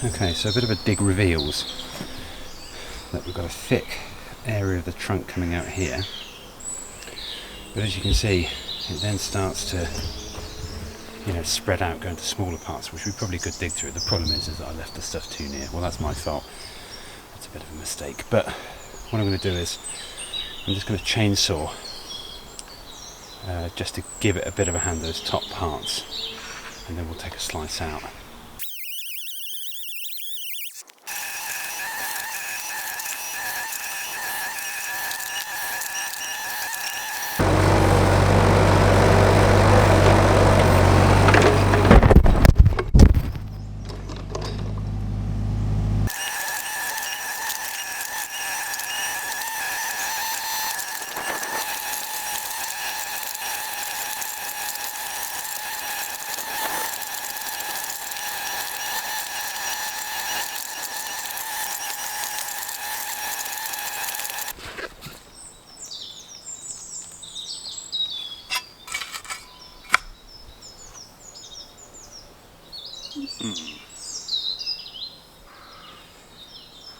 Okay, so a bit of a dig reveals that we've got a thick area of the trunk coming out here, but as you can see it then starts to spread out, go into smaller parts, which we probably could dig through. The problem is that I left the stuff too near. Well, that's my fault. That's a bit of a mistake. But what I'm going to do is I'm just going to chainsaw just to give it a bit of a hand, those top parts, and then we'll take a slice out.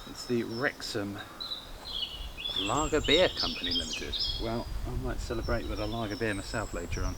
It's the Wrexham Lager Beer Company Limited. Well, I might celebrate with a lager beer myself later on.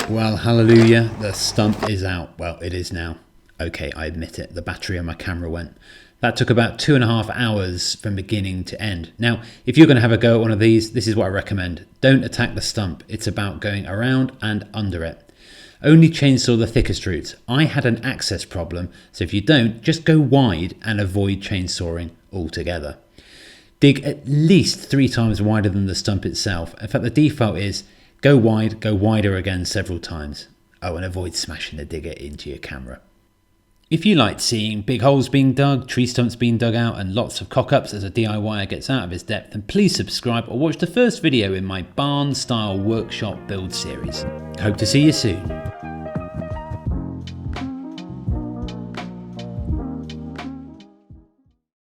Well, hallelujah, the stump is out. Well, it is now. Okay, I admit it, the battery on my camera went. That took about 2.5 hours from beginning to end. Now, if you're going to have a go at one of these, this is what I recommend. Don't attack the stump. It's about going around and under it. Only chainsaw the thickest roots. I had an access problem, so if you don't, just go wide and avoid chainsawing altogether. Dig at least 3 times wider than the stump itself. In fact, the default is go wide, go wider again several times. Oh, and avoid smashing the digger into your camera. If you like seeing big holes being dug, tree stumps being dug out, and lots of cock-ups as a DIYer gets out of his depth, then please subscribe or watch the first video in my barn-style workshop build series. Hope to see you soon.